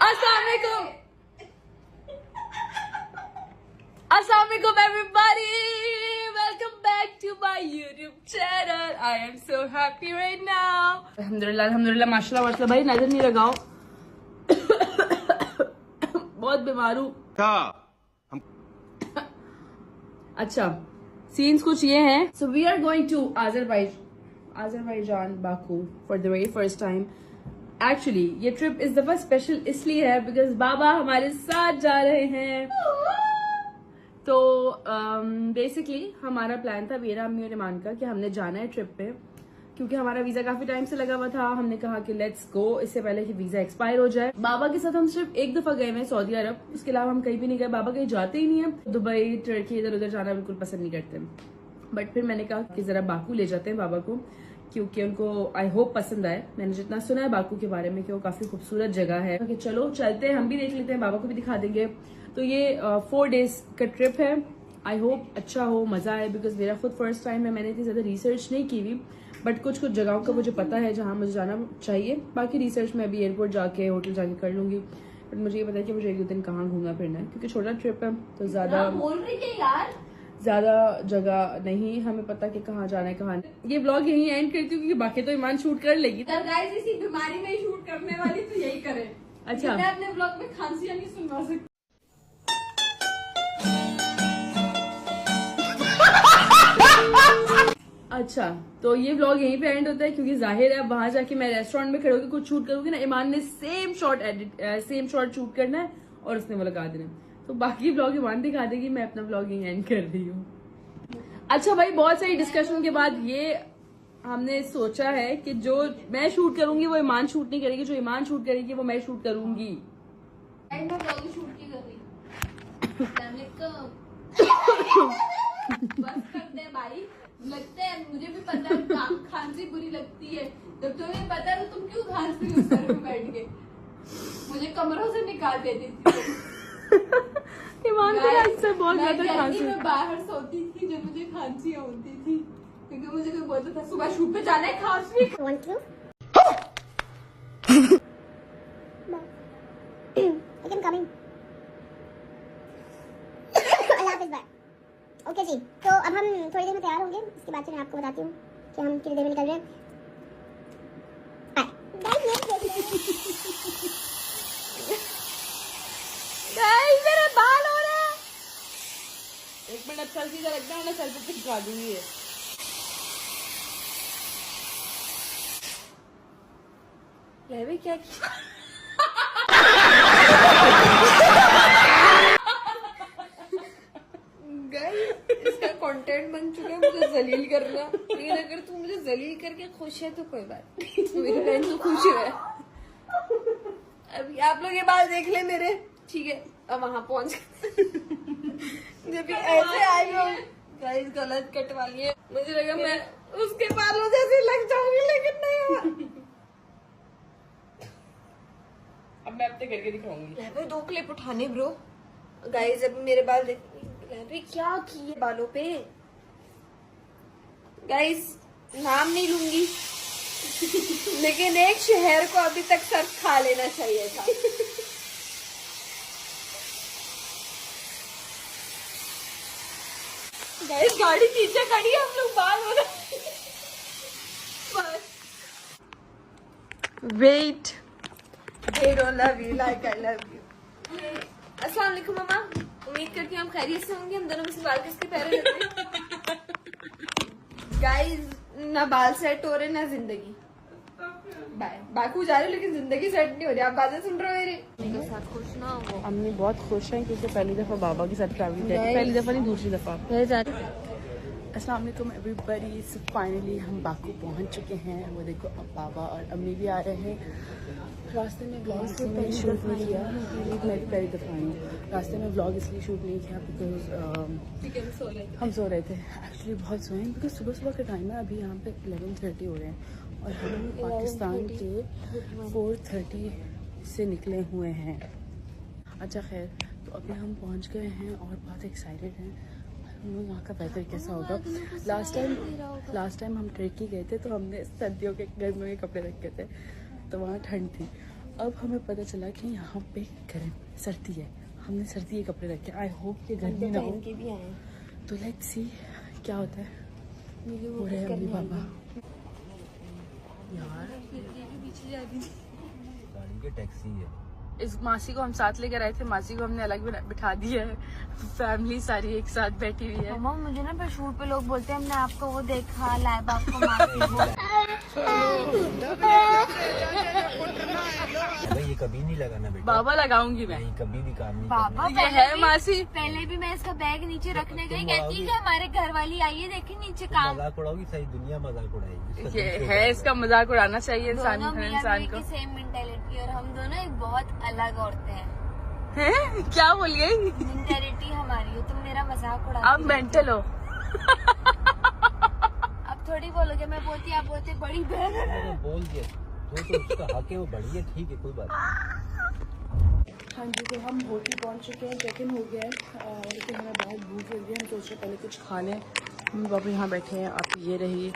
Assalamualaikum everybody, welcome back to my YouTube channel. I am so happy right now. अल्हम्दुलिल्लाह माशाल्लाह भाई नजर नहीं लगाओ बहुत बीमार हूँ। अच्छा सीन्स कुछ ये हैं। So we are going to Azerbaijan Baku for the very first time. Actually ये ट्रिप इस दफा स्पेशल इसलिए है बिकॉज बाबा हमारे साथ जा रहे हैं। तो बेसिकली हमारा प्लान था मेरा, अम्मी और ईमान का कि हमने जाना है ट्रिप पे, क्योंकि हमारा वीजा काफी टाइम से लगा हुआ था। हमने कहा कि लेट्स गो इससे पहले कि वीजा एक्सपायर हो जाए। बाबा के साथ हम सिर्फ एक दफा गए हैं सऊदी अरब, उसके अलावा हम कहीं भी नहीं गए। बाबा कहीं जाते ही नहीं है, दुबई टर्की इधर उधर जाना बिल्कुल पसंद नहीं करते। बट फिर मैंने कहा कि जरा बाकू ले जाते हैं बाबा को, क्योंकि उनको आई होप पसंद आए। मैंने जितना सुना है बाकू के बारे में कि वो काफी खूबसूरत जगह है, कि चलो चलते हैं, हम भी देख लेते हैं, बाबा को भी दिखा देंगे। तो ये 4 डेज का ट्रिप है। आई होप अच्छा हो, मजा आए, बिकॉज मेरा खुद फर्स्ट टाइम है। मैंने इतनी ज्यादा रिसर्च नहीं की हुई, बट कुछ कुछ जगहों का मुझे पता है जहां मुझे जाना चाहिए। बाकी रिसर्च मैं अभी एयरपोर्ट जाके होटल जाके कर लूंगी। बट मुझे ये पता है कि मुझे 1-2 दिन कहाँ घूमना फिरना है, क्योंकि छोटा ट्रिप है तो ज्यादा जगह नहीं हमें पता कि कहाँ जाना है कहाँ नहीं। ये ब्लॉग यही एंड करती हूँ, क्योंकि बाकी तो ईमान शूट कर लेगी। इसी बीमारी में ही शूट करने वाली तो यही करे। अच्छा मैं अपने ब्लॉग में खांसियां नहीं सुनवा सकती। अच्छा तो ये व्लॉग यहीं पे एंड होता है, क्योंकि जाहिर है वहां जाके मैं रेस्टोरेंट में खड़े होकर कुछ शूट करूंगी ना, ईमान ने सेम शॉट शूट करना है और उसने वो लगा देना। तो बाकी व्लॉग ईमान दिखा देगी, मैं अपना व्लॉग यहीं एंड कर रही हूँ। अच्छा भाई बहुत सारी डिस्कशन के बाद ये हमने सोचा है कि जो मैं शूट करूंगी वो ईमान शूट नहीं करेगी, जो ईमान शूट करेगी वो मैं शूट करूंगी। बस करते हैं भाई, लगता है मुझे भी पता है खांसी बुरी लगती है। जब तुम्हें पता है तो तुम क्यों खांसती हो सर पे बैठ के? मुझे कमरों से निकाल देती थी। ईमान को अक्सर बहुत ज्यादा खांसी। मैं बाहर सोती थी जब मुझे खांसियां होती थी, क्योंकि मुझे कोई बोलता था सुबह शूट पे जाना है, खांसी ओके जी, तो अब हम थोड़ी देर में तैयार होंगे, इसके बाद से मैं आपको बताती हूँ कि हम कितनी देर में निकल रहे हैं। मेरे बाल हो रहे हैं। 1 मिनट सर सीधा रखना है, सर पे चिपका दूंगी। क्या इसका कंटेंट बन चुका है मुझे जलील करना। लेकिन अगर तू मुझे जलील करके खुश है तो कोई बात नहीं, मेरी बहन तो खुश है। अभी आप लोग ये बाल देख ले मेरे, ठीक है? अब वहां पहुंच जब भी ऐसे आई हो गाइस, गलत कटवा लिए। मुझे लगा मैं उसके बालों जैसे लग जाऊंगी, लेकिन नहीं। अब मैं अपने करके दिखाऊंगी। 2 क्लिप उठाने ब्रो। गाइस अब मेरे बाल देख, क्या किए बालों पे। गाइस नाम नहीं लूंगी, लेकिन एक शहर को अभी तक सर्फ खा लेना चाहिए था। गाइस गाड़ी पीछे खड़ी है, हम लोग बाल हो रहे। Wait, they don't love you like I love you. अस्सलाम वालेकुम मामा, उम्मीद करती हूँ आप खैरियत से होंगे। हम दोनों में से बाल किसके प्यारे लगते हैं? गाइस ना बाल सेट हो रहे ना जिंदगी। बाकू जा रहे लेकिन जिंदगी सेट नहीं हो रही। आप बातें सुन रहे हो मेरी? मेरे साथ खुश ना हो। अम्मी बहुत खुश हैं क्योंकि पहली दफा बाबा के साथ ट्रैवल किया, पहली दफा नहीं दूसरी दफा। अस्सलाम वालेकुम एवरीबॉडी, सो फाइनली हम बाकू पहुंच चुके हैं। वो देखो अब बाबा और अम्मी भी आ रहे हैं। रास्ते में ब्लॉग इसलिए शूट नहीं किया, मैं पहली दफ़ा आई हूँ। रास्ते में ब्लॉग इसलिए शूट नहीं किया बिकॉज हम सो रहे थे। एक्चुअली बहुत सोए हैं, बिकॉज सुबह सुबह का टाइम है। अभी यहाँ पे 11:30 हो रहे हैं और हम पाकिस्तान के 4:30 से निकले हुए हैं। अच्छा खैर, तो अभी हम पहुँच गए हैं और बहुत एक्साइटेड हैं। वहाँ का वेदर कैसा होगा। लास्ट टाइम हम टर्की गए थे तो हमने सर्दियों के गर्मियों के कपड़े रखे थे, तो वहाँ ठंड थी। अब हमें पता चला कि यहाँ पे गर्म सर्दी है, हमने सर्दी के कपड़े रखे। आई होप कि गर्मी ना हो। के भी आए तो लेट्स सी क्या होता है। हो रहे हैं अम्मी पापा यार। पीछे जा रही गाड़ी की टैक्सी है। इस मासी को हम साथ लेकर आए थे, मासी को हमने अलग बिठा दिया है। फैमिली सारी एक साथ बैठी हुई है। मम्मा मुझे ना पर शूट पे लोग बोलते हैं हमने आपको वो देखा लाइव आपको मार भाई ये कभी नहीं लगाना बेटा। बाबा लगाऊंगी मैं। नहीं कभी भी काम नहीं पापा करना। ये है मासी। पहले भी मैं इसका बैग नीचे रखने गई, तुम कहती आओगी। है कि हमारे घर वाली आई है देखिए नीचे तुम काम। मजाक उड़ाओगी, सारी दुनिया मजाक उड़ाएगी। ये है, इसका मजाक उड़ाना चाहिए इंसान दोनों मियां इंसान बीवी को। की सेम मेंटेलिटी और हम दोनों एक बहुत अलग औरतें हैं। हैं? क्या बोलिए? मेंटेलिटी हमारी है, तुम मेरा मजाक उड़ाती आप मेंटल हो। अब थोड़ी बोलोगे, मैं बोलती आप बोलते बड़ी बहन। मैंने बोल दिया जो तो उसका हक है वो बढ़िया, ठीक है कोई बात नहीं। हाँ जी, तो हम होटल पहुंच चुके हैं, चेक इन हो गया है। लेकिन हमें बहुत भूख लगी है, हम सोच रहे पहले कुछ खा लें। मम्मी पापा यहाँ बैठे हैं, आप ये रहिए।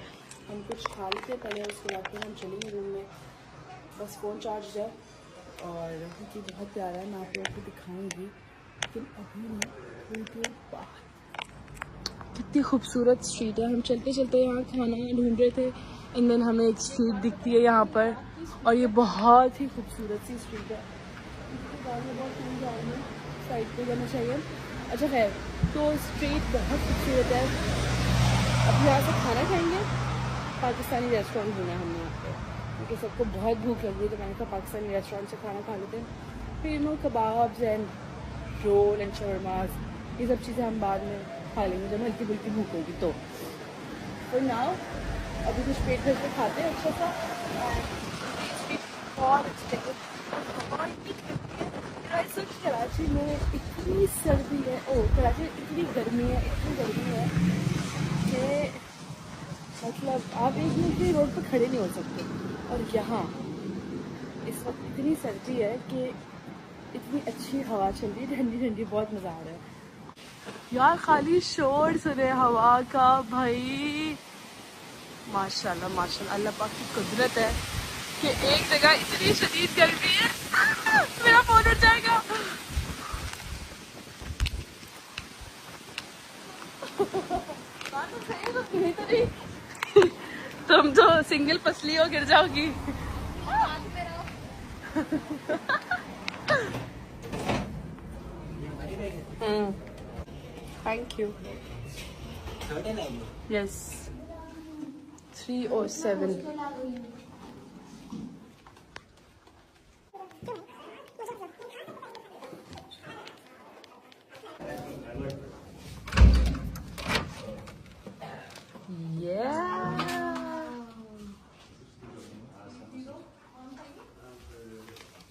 हम कुछ खा लेते पहले, उसके बाद फिर हम चलेंगे रूम में। बस फ़ोन चार्ज है और ये बहुत प्यारा है, मैं आप लोगों को दिखाऊंगी। लेकिन अभी नहीं, थोड़ी देर बाद। कितनी खूबसूरत स्ट्रीट है। हम चलते चलते यहाँ खाना ढूंढ रहे थे, एंड देन हमें एक स्ट्रीट दिखती है यहाँ पर, और ये बहुत ही खूबसूरत सी स्ट्रीट है। साइड पे जाना चाहिए। अच्छा खैर, तो स्ट्रीट बहुत खूबसूरत है। अब यहाँ से खाना खाएंगे, पाकिस्तानी रेस्टोरेंट ढूंढा हमने यहाँ पे, क्योंकि सबको बहुत भूख लगी है। तो मैंने कहा पाकिस्तानी रेस्टोरेंट से खाना खा लेते हैं। फिर no kebabs and roll and shawarmas, ये सब चीज़ें हम बाद में खा लेंगे जब हल्की फुल्की भूख होगी। तो नाउ अभी कुछ पेट भर के खाते हैं अच्छा सा। बहुत अच्छी जगह। कराची में इतनी सर्दी है, कराची में इतनी गर्मी है कि मतलब आप एक मिनट भी रोड पर खड़े नहीं हो सकते। और यहाँ इस वक्त इतनी सर्दी है कि इतनी अच्छी हवा चल रही है, ठंडी ठंडी, बहुत मज़ा आ रहा है यार। खाली शोर सुने हवा का भाई। माशाल्लाह माशाल्लाह, अल्लाह पाक की कुदरत है कि एक जगह इतनी शदीद गर्मी है। मेरा फोन उठ जाएगा। तुम तो सिंगल पसली हो, गिर जाओगी। Thank you. यस 307।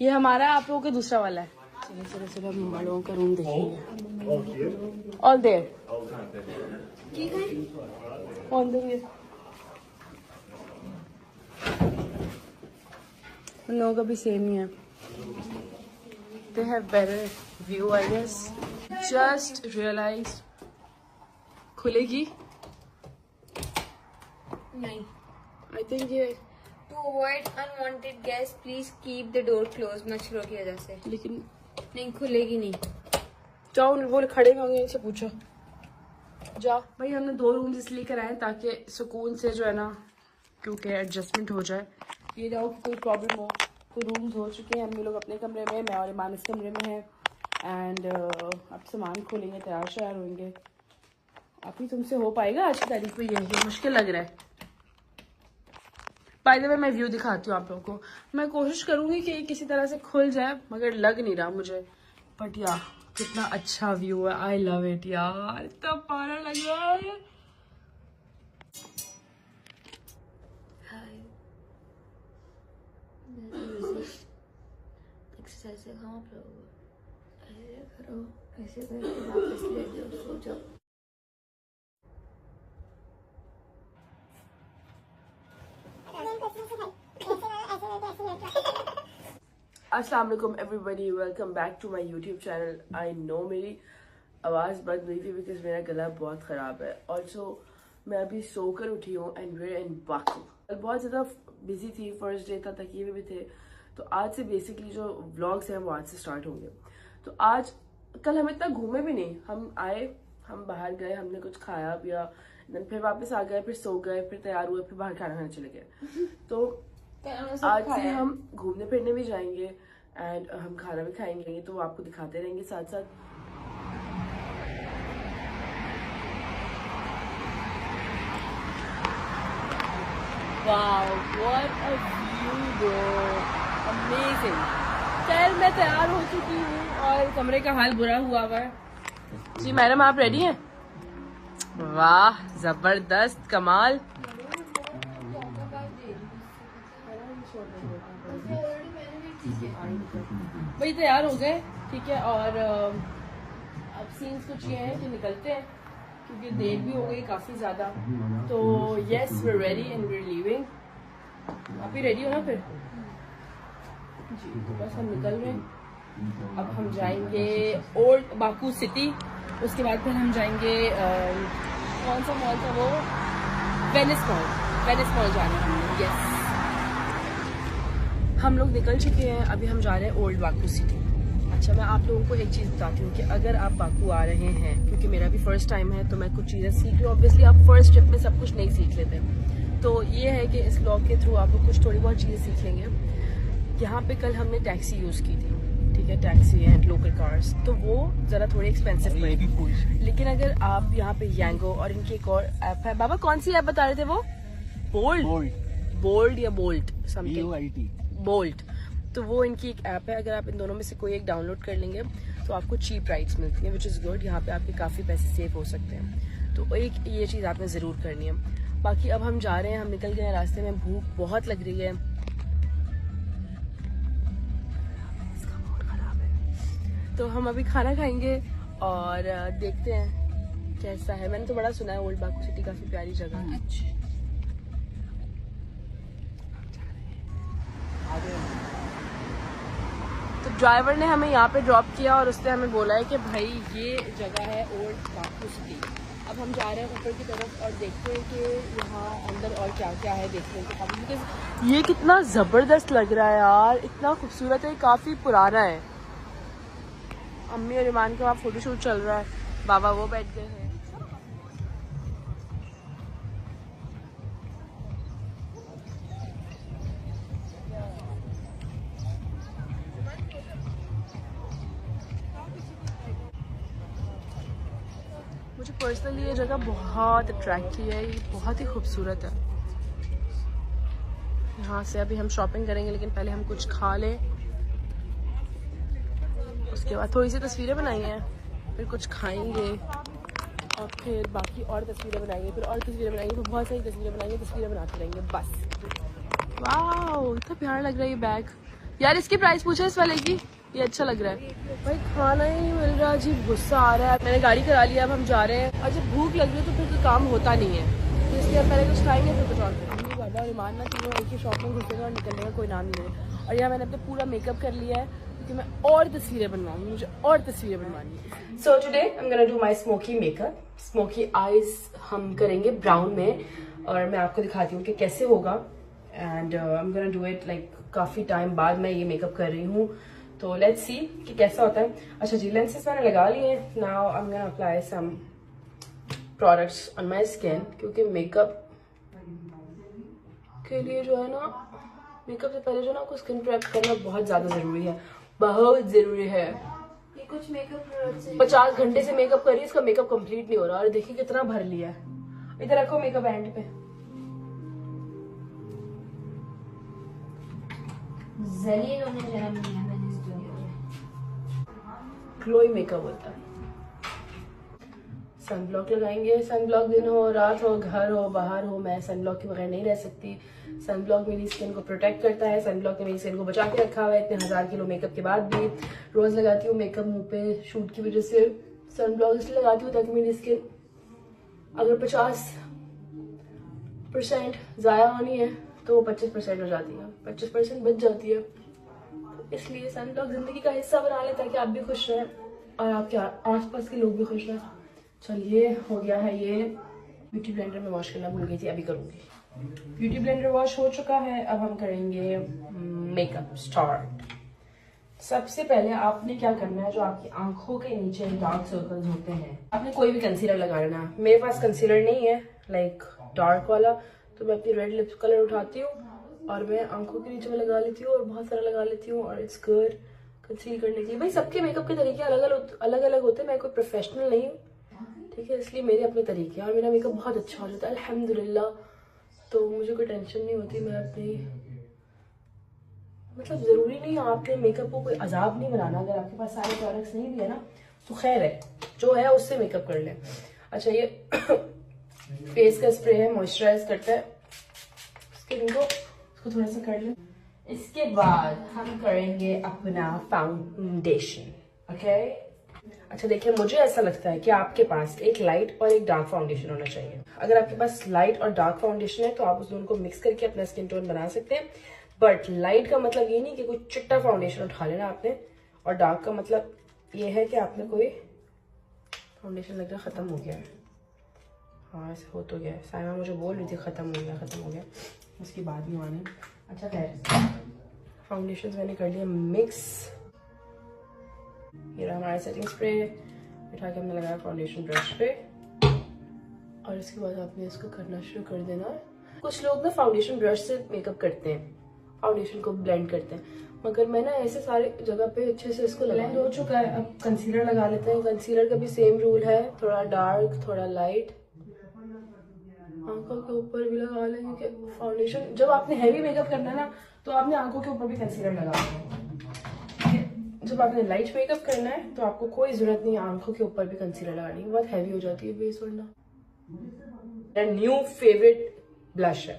ये हमारा, आप लोगों का दूसरा वाला है। चलो चलो चलो, हम लोगों का रूम देखेंगे। All there on the way. उन लोगों का भी सेम ही है। They have better view I guess. Just realise खुलेगी नहीं। आई थिंक ये, To avoid unwanted guests, please keep the door closed. मच्छरों की वजह से लेकिन नहीं खुलेगी नहीं। जाओ, वो खड़े होंगे, इनसे पूछो। जाओ भाई, हमने 2 रूम्स इसलिए कराए ताकि सुकून से जो है ना, क्योंकि एडजस्टमेंट हो जाए। ये जाओ कि कोई प्रॉब्लम हो। तो रूम्स हो चुके हैं, हम लोग अपने कमरे में, मैं और ईमान इस कमरे में है। एंड अब सामान खोलेंगे, तैयार श्यार होंगे। आप ही तुमसे हो पाएगा आज की तारीख में? ये मुश्किल लग रहा है। बाय द वे, मैं व्यू दिखाती हूँ आप लोगों को। मैं कोशिश करूंगी कि किसी तरह से खुल जाए, मगर लग नहीं रहा मुझे। बट यार कितना अच्छा व्यू है, आई लव इट यार, इतना प्यारा लग रहा है। एक्सरसाइज से खाओ आप लोग, ऐसे करो, ऐसे करके वापस ले जाओ, सो जाओ। अस्सलाम वालेकुम everybody, welcome back to my YouTube channel. I know मेरी आवाज़ बंद हुई थी बिकॉज मेरा गला बहुत ख़राब है। ऑल्सो मैं अभी सोकर उठी हूँ एंड वेयर इन बाकू। बहुत ज़्यादा बिजी थी, फर्स्ट डे था, तकिए भी थे, तो आज से बेसिकली जो व्लॉग्स हैं वो आज से स्टार्ट होंगे। तो आज कल हम इतना घूमे भी नहीं, हम आए, हम बाहर गए, हमने कुछ खाया पिया, देन फिर वापस आ गए, फिर सो गए, फिर तैयार हुए, फिर बाहर खाना खाने चले गए। तो आज से हम घूमने फिरने भी जाएंगे एंड हम खाना भी खाएंगे, तो आपको दिखाते रहेंगे साथ साथ। Wow, what a view bro, amazing। खैर मैं तैयार हो चुकी हूँ और कमरे का हाल बुरा हुआ है। जी मैडम आप रेडी हैं? वाह जबरदस्त कमाल। भाई तैयार हो गए, ठीक है। और अब सीन्स कुछ ये हैं कि निकलते हैं क्योंकि देर भी हो गई काफी ज्यादा। तो yes we ready and we leaving. आप भी रेडी हो ना फिर? जी तो बस हम निकल रहे हैं। अब हम जाएंगे ओल्ड बाकू सिटी, उसके बाद फिर हम जाएंगे कौन सा मॉल था वो, वेनिस मॉल जाना है। यस हम लोग निकल चुके हैं, अभी हम जा रहे हैं ओल्ड बाकू सिटी। अच्छा मैं आप लोगों को एक चीज़ बताती हूँ कि अगर आप बाकू आ रहे हैं, क्योंकि मेरा भी फर्स्ट टाइम है तो मैं कुछ चीज़ें सीख रही हूँ। ऑब्वियसली आप फर्स्ट ट्रिप में सब कुछ नहीं सीख लेते, तो ये है कि इस व्लॉग के थ्रू आप लोग कुछ थोड़ी बहुत चीज़ें सीख लेंगे। यहाँ पे कल हमने टैक्सी यूज़ की थी, ठीक है, टैक्सी एंड लोकल कार्स, तो वो ज़रा थोड़ी एक्सपेंसिव पड़ेगी। लेकिन अगर आप यहाँ पे यांगो और इनकी एक और ऐप है, बाबा कौन सी ऐप बता रहे थे वो? बोल्ट या बोल्ट समथिंग, बोल्ट। तो वो इनकी एक ऐप है, अगर आप इन दोनों में से कोई एक डाउनलोड कर लेंगे तो आपको चीप राइड्स मिलती हैं, विच इज़ गुड। यहाँ पे आपके काफ़ी पैसे सेव हो सकते हैं, तो एक ये चीज़ आपने ज़रूर करनी है। बाकी अब हम जा रहे हैं, हम निकल गए हैं, रास्ते में भूख बहुत लग रही है, इसका मूड खराब है, तो हम अभी खाना खाएंगे और देखते हैं कैसा है। मैंने तो बड़ा सुना है ओल्ड बाकू सिटी काफ़ी प्यारी जगह है। तो ड्राइवर ने हमें यहाँ पे ड्रॉप किया और उसने हमें बोला है कि भाई ये जगह है ओल्ड बाकू सिटी। अब हम जा रहे हैं ऊपर की तरफ और देखते हैं कि यहाँ अंदर और क्या क्या है देखने को। बिकॉज ये कितना ज़बरदस्त लग रहा है यार, इतना खूबसूरत है, काफ़ी पुराना है। अम्मी और ईमान के वहाँ फोटोशूट चल रहा है, बाबा वो बैठ गए हैं। मुझे पर्सनली ये जगह बहुत अट्रैक्ट की है, ये बहुत ही खूबसूरत है। यहाँ से अभी हम शॉपिंग करेंगे, लेकिन पहले हम कुछ खा लें, उसके बाद थोड़ी सी तस्वीरें बनाई हैं, फिर कुछ खाएंगे और फिर बाकी और तस्वीरें बनाएंगे, फिर और तस्वीरें बनाएंगे, फिर बहुत सारी तस्वीरें बनाएंगे, तस्वीरें बनाते रहेंगे बस। वाह इतना प्यारा लग रहा है ये बैग यार। इसकी प्राइस पूछा इस वाले की, ये अच्छा लग रहा है। भाई खाना ही नहीं मिल रहा, जी गुस्सा आ रहा है। मैंने गाड़ी करा लिया, अब हम जा रहे हैं, और जब भूख लग रही है तो फिर कोई काम होता नहीं है, तो इसलिए पहले कुछ खाएंगे फिर कुछ और करेंगे। बाबा और ईमान ना तीनों एक ही शॉप में घुसेगा और निकलने का कोई नाम नहीं है। और यहाँ मैंने अपना पूरा मेकअप कर लिया है क्योंकि मैं और तस्वीरें बनवाऊंगी, मुझे और तस्वीरें बनवानी है। So today I am gonna do my smoky makeup. Smoky eyes हम करेंगे ब्राउन में, और मैं आपको दिखाती हूँ कि कैसे होगा। And I am gonna do it like काफ़ी टाइम बाद मैं ये मेकअप कर रही हूँ, तो लेट्स सी कि कैसा होता है। अच्छा जी, लेंसेज मैंने लगा लिए हैं। Now I am gonna apply some products on my skin, क्योंकि मेकअप के लिए जो है ना, मेकअप से पहले जो ना आपको स्किन प्रेप करना बहुत ज़्यादा ज़रूरी है, बहुत ज़रूरी है। ये कुछ मेकअप प्रोडक्ट्स 50 घंटे से मेकअप करी, इसका मेकअप कंप्लीट नहीं हो रहा, और देखिए कितना भर लिया है। इधर रखो मेकअप एंड पे। जलील होने जन्म लिया मैंने इस दुनिया में। ग्लोई मेकअप होता है। सनब्लॉक लगाएंगे, सनब्लॉक दिन हो रात हो घर हो बाहर हो, मैं सनब्लॉक के बगैर नहीं रह सकती। सनब्लॉक मेरी स्किन को प्रोटेक्ट करता है, सनब्लॉक ने मेरी स्किन को बचा के रखा हुआ है इतने 1000 किलो मेकअप के बाद भी। रोज लगाती हूँ मेकअप मुंह पे शूट की वजह से, सनब्लॉक इसलिए लगाती हूँ ताकि मेरी स्किन अगर 50% जाया होनी है तो वो 25% हो जाती है, 25% बच जाती है। इसलिए सनब्लॉक जिंदगी का हिस्सा बना ले ताकि आप भी खुश रहें और आपके आसपास के लोग भी खुश रहें। चलिए हो गया है ये। ब्यूटी ब्लेंडर में वॉश करना भूल गई थी, अभी करूंगी। ब्यूटी ब्लेंडर वॉश हो चुका है, अब हम करेंगे मेकअप स्टार्ट। सबसे पहले आपने क्या करना है, जो आपकी आंखों के नीचे डार्क सर्कल्स होते हैं, आपने कोई भी कंसीलर लगा लेना। मेरे पास कंसीलर नहीं है लाइक डार्क वाला, तो मैं अपनी रेड लिप कलर उठाती हूँ और मैं आंखों के नीचे में लगा लेती हूँ और बहुत सारा लगा लेती हूँ, और इट्स गुड कंसील करने के लिए। भाई सबके मेकअप के तरीके अलग अलग होते हैं, मैं कोई प्रोफेशनल नहीं हूँ, ठीक है, इसलिए मेरे अपने तरीके हैं और मेरा मेकअप बहुत अच्छा हो जाता है अल्हम्दुलिल्लाह। तो मुझे कोई टेंशन नहीं होती, मैं अपनी मतलब ज़रूरी नहीं आपने मेकअप को कोई अजाब नहीं बनाना। अगर आपके पास सारे प्रोडक्ट्स नहीं भी है ना तो खैर है, जो है उससे मेकअप कर लें। अच्छा, ये फेस का स्प्रे है, मॉइस्चराइज करता है स्किन को, इसको थोड़ा सा कर लें। इसके बाद हम करेंगे अपना फाउंडेशन, ओके। अच्छा देखिए, मुझे ऐसा लगता है कि आपके पास एक लाइट और एक डार्क फाउंडेशन होना चाहिए। अगर आपके पास लाइट और डार्क फाउंडेशन है तो आप उस दोनों को मिक्स करके अपना स्किन टोन बना सकते हैं। बट लाइट का मतलब ये नहीं कि कोई चिट्टा फाउंडेशन उठा लेना आपने, और डार्क का मतलब ये है कि आपने कोई फाउंडेशन लग रहा खत्म हो गया है। हाँ ऐसे हो तो गया है, साइमा मुझे बोल रही थी खत्म हो गया, उसकी बात नहीं मानी। अच्छा खैर, फाउंडेशन मैंने कर लिया मिक्स। ये रहा हमारा सेटिंग स्प्रे, बिठा के हमने लगाया फाउंडेशन ब्रश पे, और इसके बाद आपने इसको करना शुरू कर देना। कुछ लोग ना फाउंडेशन ब्रश से मेकअप करते हैं, फाउंडेशन को ब्लेंड करते हैं, मगर मैं ना ऐसे सारे जगह पे अच्छे से इसको ब्लेंड हो चुका है। अब कंसीलर लगा लेते हैं। कंसीलर का भी सेम रूल है, थोड़ा डार्क थोड़ा लाइट, आंखों के ऊपर भी लगा लें, क्योंकि फाउंडेशन जब आपने हैवी मेकअप करना है ना तो आपने आंखों के ऊपर भी कंसीलर लगाना है। जब आपने लाइट मेकअप करना है तो आपको कोई जरूरत नहीं है आंखों के ऊपर भी कंसीलर लगाने की, बहुत हैवी हो जाती है बेस वरना। मेरा न्यू फेवरेट ब्लश है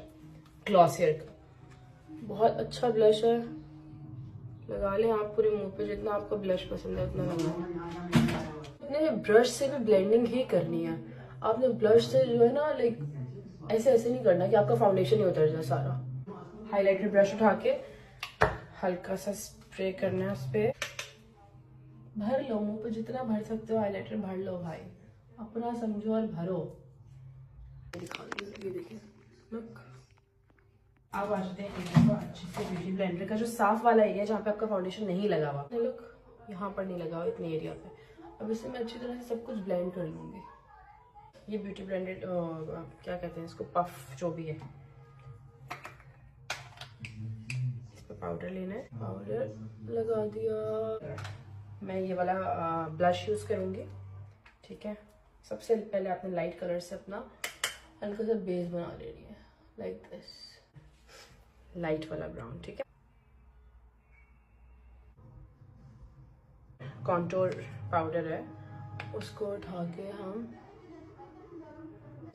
ग्लॉसियर का, बहुत अच्छा ब्लश है, लगा लें आप पूरे मुंह पे, जितना आपको ब्लश पसंद है उतना लगाएं। अपने ब्रश से भी ब्लेंडिंग ही करनी है आपने, ब्लश से जो है ना लाइक ऐसे नहीं करना कि आपका फाउंडेशन ही उतर जाए सारा। हाइलाइटर ब्रश उठा के हल्का सा स्प्रे करना है उस पे, भर लो मुंह पे, जितना भर सकते हो हाइलाइटर भर लो भाई, अपना समझो और भरो। ये देखिए लुक। अब आ जाते हैं अच्छे से ब्यूटी ब्लेंडर का जो साफ वाला एरिया जहाँ पे आपका फाउंडेशन नहीं लगा हुआ, लुक यहाँ पर नहीं लगा हुआ इतने एरिया पे। अब इसे मैं अच्छी तरह से सब कुछ ब्लेंड कर लूंगी। ये ब्यूटी ब्लेंडेड क्या कहते हैं इसको, पफ जो भी है, इस पे पाउडर लेना है, पाउडर लगा दिया। मैं ये वाला ब्लश यूज करूंगी, ठीक है। सबसे पहले आपने लाइट कलर से अपना हल्का सा बेस बना लेनी है, लाइक दिस, लाइट वाला ब्राउन, ठीक है। कॉन्टोर पाउडर है, उसको उठा के हम,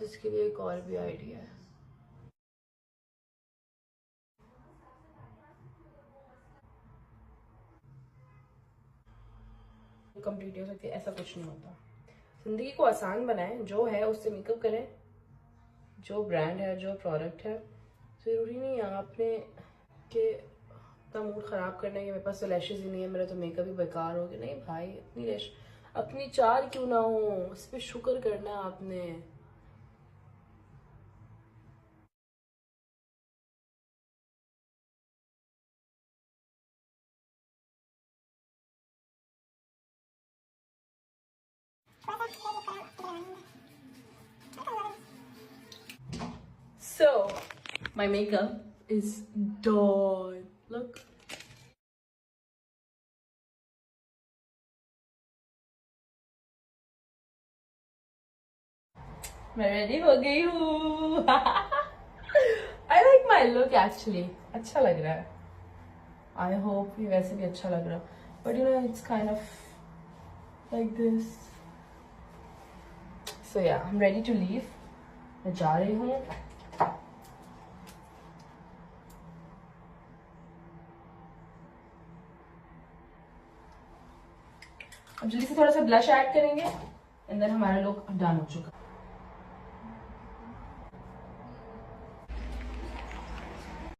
इसके लिए एक और भी आइडिया है, कंप्लीट हो सकती है, ऐसा कुछ नहीं होता। जिंदगी को आसान बनाएं, जो है उससे मेकअप करें, जो ब्रांड है जो प्रोडक्ट है। जरूरी नहीं है आपने कि इतना मूड खराब करना है कि मेरे पास तो लैशेज ही नहीं है, मेरा तो मेकअप ही बेकार हो गया। नहीं भाई, अपनी लैश अपनी 4 क्यों ना हो, उस पर शुक्र करना है आपने। So, my makeup is done. Look. मैं रेडी हो गई हूँ। I like my look actually. अच्छा लग रहा है। I hope ये वैसे भी अच्छा लग रहा है। But you know, it's kind of like this. So yeah, I'm ready to leave. मैं जा रही हूँ। अब जल्दी से थोड़ा सा ब्लश ऐड करेंगे, एंड देन हमारा लुक डन हो चुका।